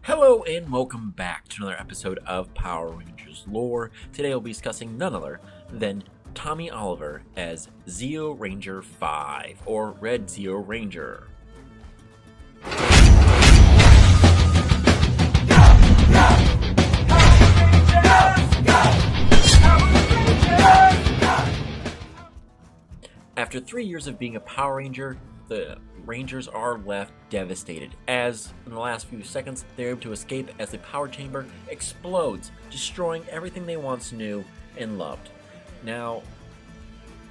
Hello and welcome back to another episode of Power Rangers Lore. Today we'll be discussing none other than Tommy Oliver as Zeo Ranger 5, or Red Zeo Ranger. After 3 years of being a Power Ranger, the Rangers are left devastated, as in the last few seconds they're able to escape as the power chamber explodes, destroying everything they once knew and loved. Now,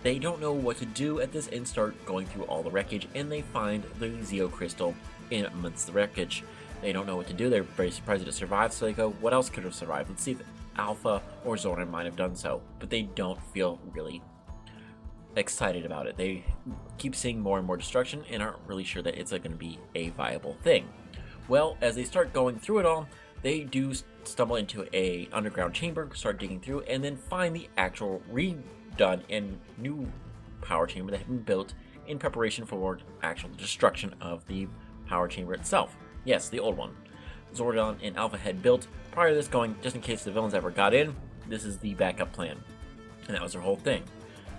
they don't know what to do at this and start going through all the wreckage, and they find the Zeo crystal in amidst the wreckage. They don't know what to do, they're very surprised that it survived, so they go, what else could have survived? Let's see if Alpha or Zordon might have done so. But they don't feel really excited about it. They keep seeing more and more destruction and aren't really sure that it's going to be a viable thing. Well, as they start going through it all, they do stumble into a underground chamber, start digging through, and then find the actual redone and new power chamber that had been built in preparation for actual destruction of the power chamber itself. Yes, the old one. Zordon and Alpha had built prior to this, going just in case the villains ever got in. This is the backup plan, and that was their whole thing.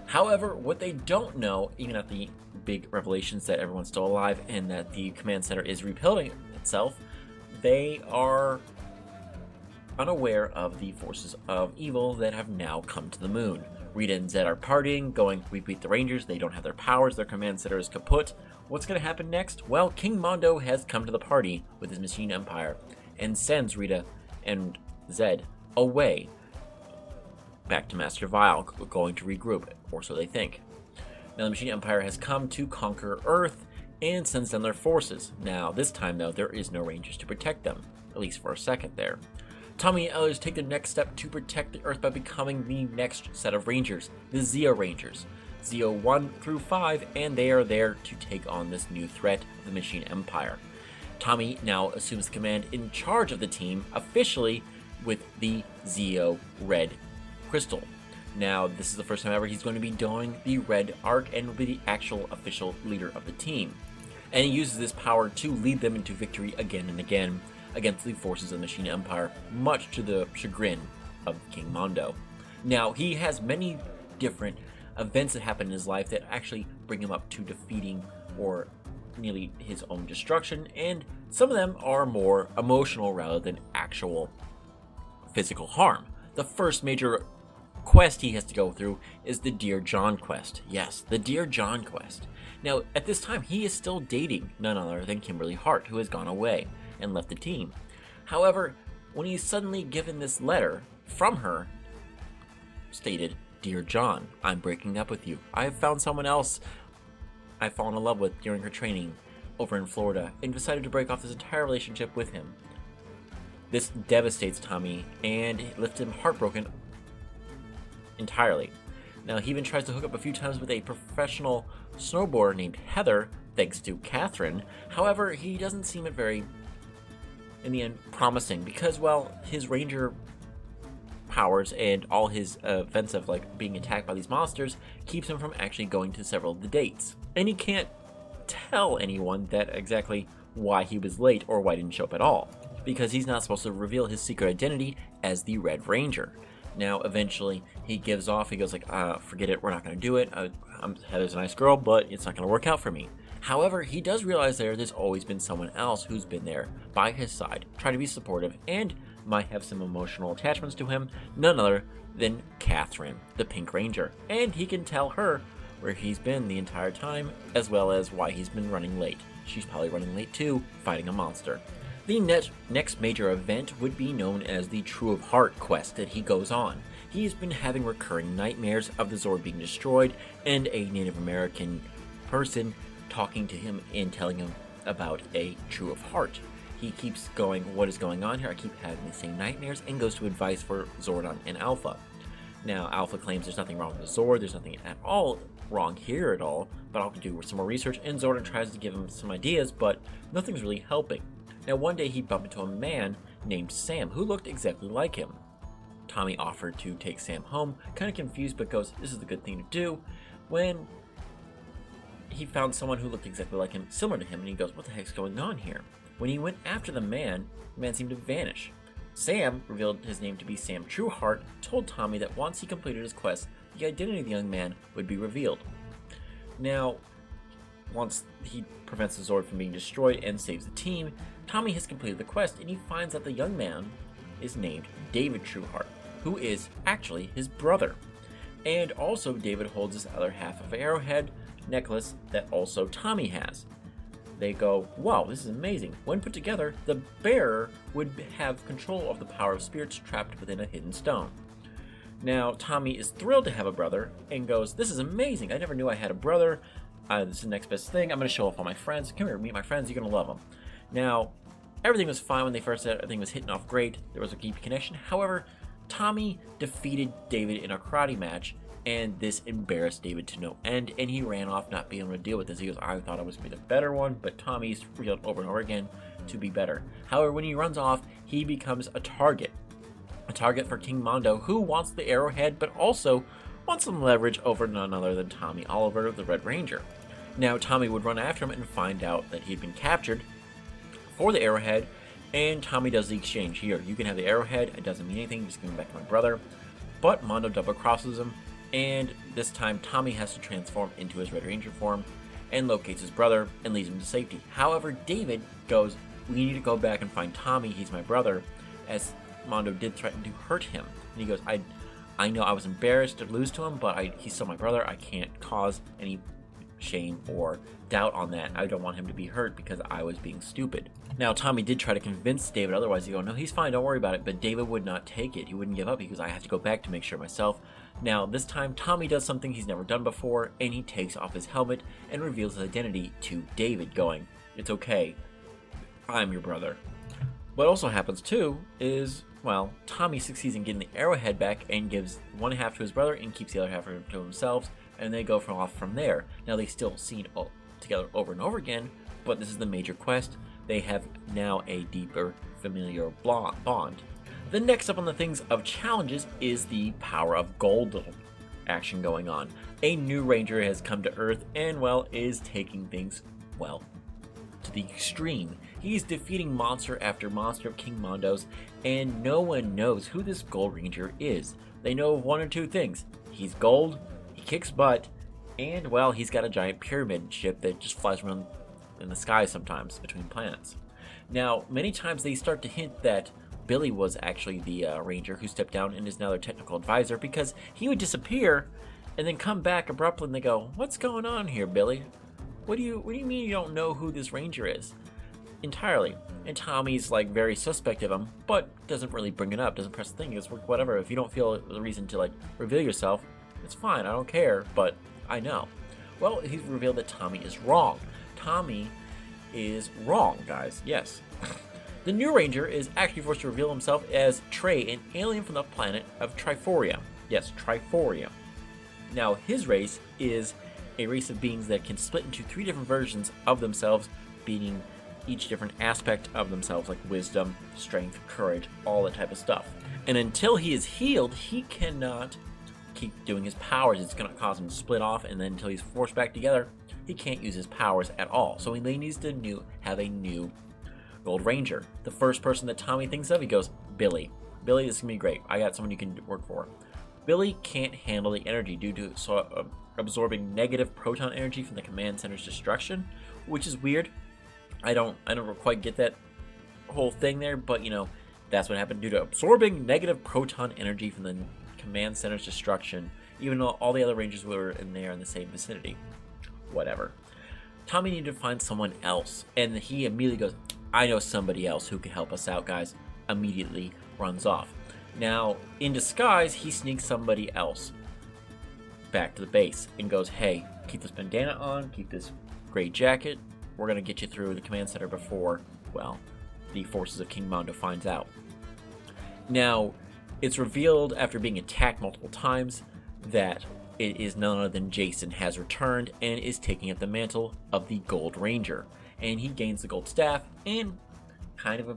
However, what they don't know, even at the big revelations that everyone's still alive and that the command center is rebuilding itself, they are unaware of the forces of evil that have now come to the moon. Rita and Zed are partying, going, we beat the Rangers, they don't have their powers, their command center is kaput. What's going to happen next? Well, King Mondo has come to the party with his machine empire and sends Rita and Zed away back to Master Vile, going to regroup, or so they think. Now the Machine Empire has come to conquer Earth and sends down their forces. Now this time though, there is no Rangers to protect them, at least for a second there. Tommy and others take the next step to protect the Earth by becoming the next set of Rangers, the Zeo Rangers. Zeo 1 through 5, and they are there to take on this new threat of the Machine Empire. Tommy now assumes command in charge of the team, officially with the Zeo Red Crystal. Now, this is the first time ever he's going to be doing the red arc and will be the actual official leader of the team. And he uses this power to lead them into victory again and again against the forces of the Machine Empire, much to the chagrin of King Mondo. Now, he has many different events that happen in his life that actually bring him up to defeating or nearly his own destruction, and some of them are more emotional rather than actual physical harm. The first major quest he has to go through is the Dear John quest. Yes, the Dear John quest. Now, at this time, he is still dating none other than Kimberly Hart, who has gone away and left the team. However, when he's suddenly given this letter from her, stated, Dear John, I'm breaking up with you. I have found someone else I've fallen in love with during her training over in Florida and decided to break off this entire relationship with him. This devastates Tommy and left him heartbroken entirely. Now, he even tries to hook up a few times with a professional snowboarder named Heather, thanks to Catherine. However, he doesn't seem it very, in the end, promising because, well, his ranger powers and all his events of like being attacked by these monsters keeps him from actually going to several of the dates. And he can't tell anyone that exactly why he was late or why he didn't show up at all, because he's not supposed to reveal his secret identity as the Red Ranger. Now, eventually, he gives off. He goes like, forget it, we're not going to do it. Heather's a nice girl, but it's not going to work out for me. However, he does realize there's always been someone else who's been there by his side, trying to be supportive, and might have some emotional attachments to him, none other than Catherine, the Pink Ranger. And he can tell her where he's been the entire time, as well as why he's been running late. She's probably running late too, fighting a monster. The next major event would be known as the True of Heart quest that he goes on. He's been having recurring nightmares of the Zord being destroyed and a Native American person talking to him and telling him about a True of Heart. He keeps going, what is going on here? I keep having the same nightmares, and goes to advice for Zordon and Alpha. Now, Alpha claims there's nothing wrong with the Zord, there's nothing at all wrong here at all, but I'll have to do some more research, and Zordon tries to give him some ideas, but nothing's really helping. Now, one day he bumped into a man named Sam who looked exactly like him. Tommy offered to take Sam home, kind of confused, but goes, this is the good thing to do, when he found someone who looked exactly like him, similar to him, and he goes, what the heck's going on here? When he went after the man the man seemed to vanish. Sam, revealed his name to be Sam Trueheart, told Tommy that once he completed his quest, the identity of the young man would be revealed. Now, once he prevents the Zord from being destroyed and saves the team, Tommy has completed the quest and he finds that the young man is named David Trueheart, who is actually his brother. And also David holds this other half of Arrowhead necklace that also Tommy has. They go, wow, this is amazing. When put together, the bearer would have control of the power of spirits trapped within a hidden stone. Now, Tommy is thrilled to have a brother and goes, this is amazing. I never knew I had a brother. This is the next best thing. I'm going to show off all my friends. Come here, meet my friends. You're going to love them. Now, everything was fine when they first said everything was hitting off great. There was a deep connection. However, Tommy defeated David in a karate match, and this embarrassed David to no end, and he ran off not being able to deal with this. He goes, I thought I was going to be the better one, but Tommy's revealed over and over again to be better. However, when he runs off, he becomes a target for King Mondo, who wants the Arrowhead, but also wants some leverage over none other than Tommy Oliver, the Red Ranger. Now, Tommy would run after him and find out that he'd been captured for the Arrowhead, and Tommy does the exchange. Here, you can have the Arrowhead, it doesn't mean anything, just give it back to my brother. But Mondo double crosses him, and this time Tommy has to transform into his Red Ranger form and locates his brother and leads him to safety. However, David goes, we need to go back and find Tommy, he's my brother, as Mondo did threaten to hurt him. And he goes, I know I was embarrassed to lose to him, but he's still my brother. I can't cause any shame or doubt on that. I don't want him to be hurt because I was being stupid. Now, Tommy did try to convince David otherwise. He goes, no, he's fine, don't worry about it. But David would not take it. He wouldn't give up. He goes, I have to go back to make sure myself. Now, this time, Tommy does something he's never done before, and he takes off his helmet and reveals his identity to David, going, it's okay, I'm your brother. What also happens, too, is, well, Tommy succeeds in getting the Arrowhead back and gives one half to his brother and keeps the other half to themselves, and they go off from there. Now, they still seen all together over and over again, but this is the major quest. They have now a deeper familiar bond. The next up on the things of challenges is the Power of Gold little action going on. A new ranger has come to Earth and, well, is taking things, well, to the extreme. He's defeating monster after monster of King Mondo's, and no one knows who this Gold Ranger is. They know one or two things. He's gold, he kicks butt, and, well, he's got a giant pyramid ship that just flies around in the sky sometimes between planets. Now, many times they start to hint that Billy was actually the ranger who stepped down and is now their technical advisor, because he would disappear and then come back abruptly, and they go, what's going on here, Billy? What do you mean you don't know who this ranger is? Entirely. And Tommy's like very suspect of him, but doesn't really bring it up, doesn't press the thing. It's whatever. If you don't feel a reason to like reveal yourself, it's fine, I don't care, but I know. Well, he's revealed that Tommy is wrong. Tommy is wrong, guys. Yes. The new ranger is actually forced to reveal himself as Trey, an alien from the planet of Triforia. Yes, Triforia. Now, his race is a race of beings that can split into 3 different versions of themselves, being each different aspect of themselves, like wisdom, strength, courage, all that type of stuff. And until he is healed, he cannot keep doing his powers. It's going to cause him to split off, and then until he's forced back together, he can't use his powers at all. So he needs to have a new Gold Ranger. The first person that Tommy thinks of, he goes, Billy. Billy, this is going to be great. I got someone you can work for. Billy can't handle the energy due to absorbing negative proton energy from the command center's destruction, which is weird. I don't quite get that whole thing there, but you know, that's what happened due to absorbing negative proton energy from the command center's destruction, even though all the other rangers were in the same vicinity. Whatever. Tommy needed to find someone else, and he immediately goes, I know somebody else who can help us out, guys. Immediately runs off. Now, in disguise, he sneaks somebody else back to the base and goes, hey, keep this bandana on, keep this gray jacket. We're going to get you through the command center before, well, the forces of King Mondo finds out. Now, it's revealed after being attacked multiple times that it is none other than Jason has returned and is taking up the mantle of the Gold Ranger. And he gains the gold staff and kind of a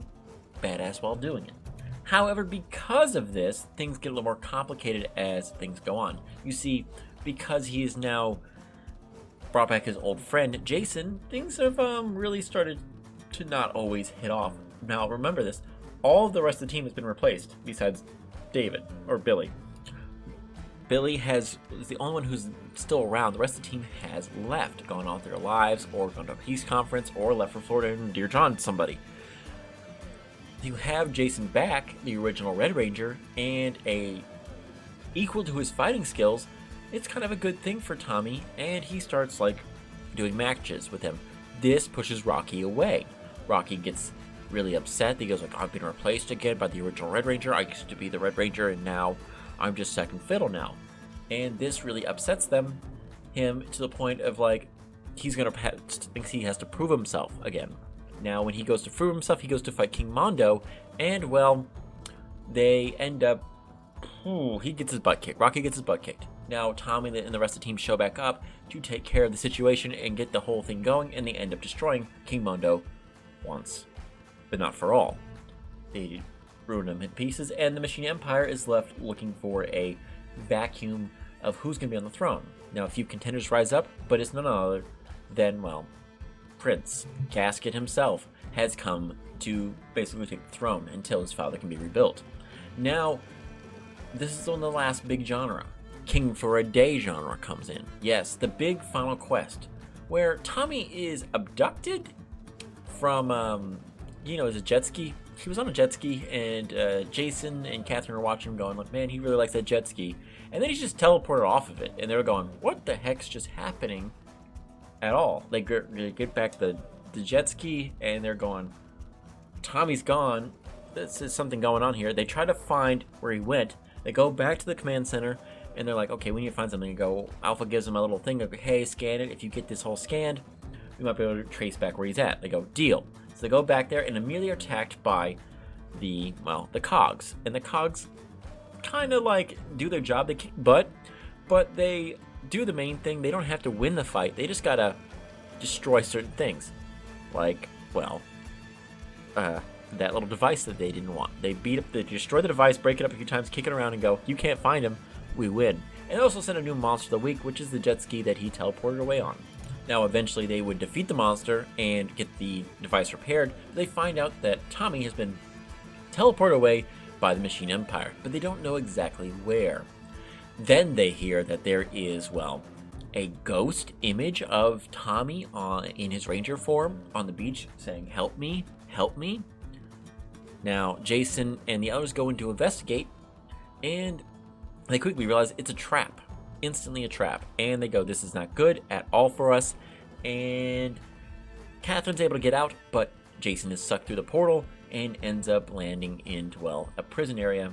badass while doing it. However, because of this, things get a little more complicated as things go on. You see, because he is now brought back his old friend, Jason, things have really started to not always hit off Now, remember this. All of the rest of the team has been replaced, besides David, or Billy. Billy is the only one who's still around. The rest of the team has left, gone on with their lives, or gone to a peace conference, or left for Florida and Dear John somebody. You have Jason back, the original Red Ranger, and equal to his fighting skills. It's kind of a good thing for Tommy, and he starts doing matches with him. This pushes Rocky away. Rocky gets really upset. He goes I've been replaced again by the original Red Ranger. I used to be the Red Ranger, and now I'm just second fiddle now. And this really upsets him to the point of he's gonna thinks he has to prove himself again. Now, when he goes to prove himself, he goes to fight King Mondo, and they end up. He gets his butt kicked. Rocky gets his butt kicked. Now, Tommy and the rest of the team show back up to take care of the situation and get the whole thing going, and they end up destroying King Mondo once, but not for all. They ruin him in pieces, and the Machine Empire is left looking for a vacuum of who's going to be on the throne. Now, a few contenders rise up, but it's none other than, Prince Gasket himself has come to basically take the throne until his father can be rebuilt. Now, this is on the last big genre. King for a Day genre comes in. Yes, the big final quest, where Tommy is abducted from, his jet ski. He was on a jet ski, and Jason and Catherine are watching him going, man, he really likes that jet ski. And then he's just teleported off of it, and they're going, what the heck's just happening at all? They get back the jet ski, and they're going, Tommy's gone. This is something going on here. They try to find where he went. They go back to the command center, and they're like, okay, we need to find something. And go, Alpha gives them a little thing, hey, scan it. If you get this whole scanned, we might be able to trace back where he's at. They go, deal. So they go back there and immediately are attacked by the cogs. And the cogs kind of do their job. They kick butt, but they do the main thing. They don't have to win the fight. They just gotta destroy certain things. That little device that they didn't want. They destroy the device, break it up a few times, kick it around, and go, you can't find him, we win. And they also send a new monster of the week, which is the jet ski that he teleported away on. Now, eventually, they would defeat the monster and get the device repaired. They find out that Tommy has been teleported away by the Machine Empire, but they don't know exactly where. Then they hear that there is, a ghost image of Tommy in his ranger form on the beach saying, help me, help me. Now, Jason and the others go in to investigate, and they quickly realize it's a trap. Instantly a trap. And they go, this is not good at all for us. And Catherine's able to get out, but Jason is sucked through the portal and ends up landing into, a prison area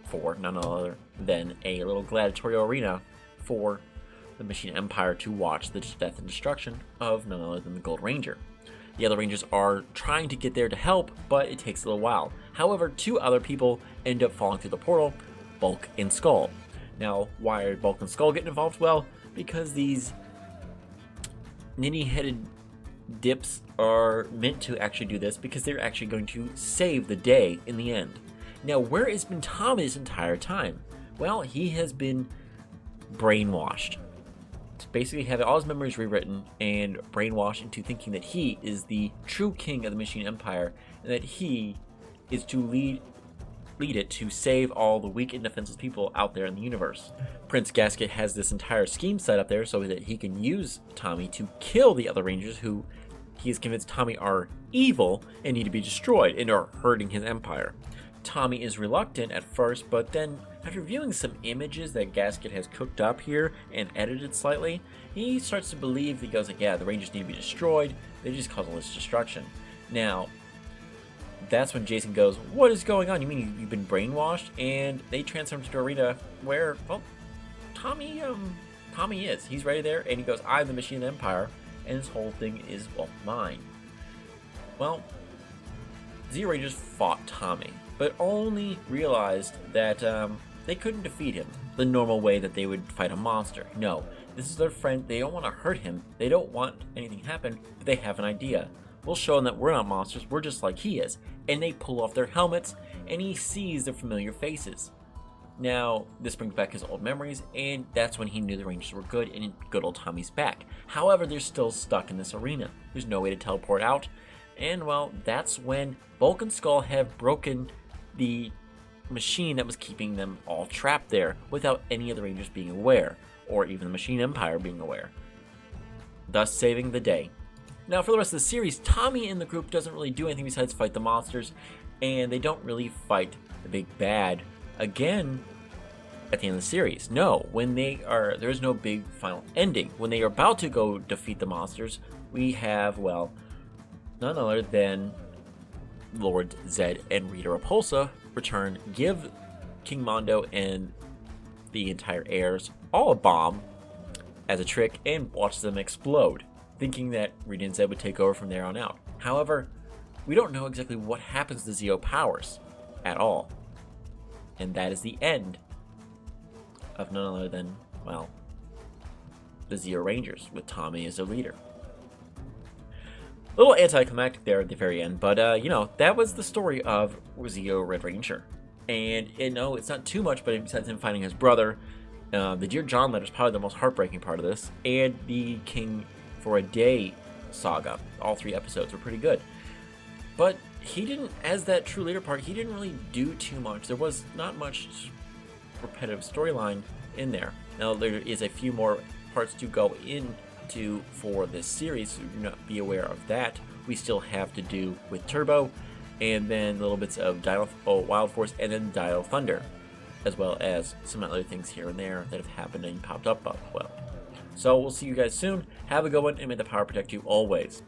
for none other than a little gladiatorial arena for the Machine Empire to watch the death and destruction of none other than the Gold Ranger. The other Rangers are trying to get there to help, but it takes a little while. However, two other people end up falling through the portal, Bulk and Skull. Now, why are Bulk and Skull getting involved? Well, because these ninny-headed dips are meant to actually do this because they're actually going to save the day in the end. Now, where has been Tommy this entire time? Well, he has been brainwashed. To basically have all his memories rewritten and brainwashed into thinking that he is the true king of the Machine Empire and that he is to lead it to save all the weak and defenseless people out there in the universe. Prince Gasket has this entire scheme set up there so that he can use Tommy to kill the other Rangers who he is convinced Tommy are evil and need to be destroyed and are hurting his empire. Tommy is reluctant at first, but then after viewing some images that Gasket has cooked up here and edited slightly, he starts to believe, he goes yeah, the Rangers need to be destroyed, they just cause all this destruction. Now, that's when Jason goes, what is going on? You mean you've been brainwashed? And they transform to an arena where, Tommy is. He's right there, and he goes, I'm the Machine Empire, and this whole thing is, mine. Well, Zeo Rangers fought Tommy, but only realized that they couldn't defeat him the normal way that they would fight a monster. No, this is their friend. They don't want to hurt him. They don't want anything to happen, but they have an idea. We'll show them that we're not monsters, we're just like he is. And they pull off their helmets, and he sees their familiar faces. Now, this brings back his old memories, and that's when he knew the Rangers were good, and good old Tommy's back. However, they're still stuck in this arena. There's no way to teleport out, And well, that's when Bulk and Skull have broken the machine that was keeping them all trapped there without any of the Rangers being aware, or even the Machine Empire being aware, thus saving the day. Now, for the rest of the series, Tommy and the group doesn't really do anything besides fight the monsters, and they don't really fight the big bad again at the end of the series. No, there is no big final ending. When they are about to go defeat the monsters, we have, well, none other than Lord Zed and Rita Repulsa return, give King Mondo and the entire heirs all a bomb as a trick, and watch them explode, thinking that Rita and Zed would take over from there on out. However, we don't know exactly what happens to Zeo powers at all. And that is the end of none other than, well, the Zeo Rangers, with Tommy as their leader. A little anticlimactic there at the very end, but that was the story of Zeo Red Ranger. And it's not too much, but besides him finding his brother, the Dear John letter is probably the most heartbreaking part of this, and the King for a Day saga. All 3 episodes were pretty good. But he didn't, as that true leader part, he didn't really do too much. There was not much repetitive storyline in there. Now, there is a few more parts to go into for this series, so do not be aware of that. We still have to do with Turbo, and then little bits of Wild Force, and then Dino Thunder, as well as some other things here and there that have happened and popped up well. So we'll see you guys soon. Have a good one, and may the power protect you always.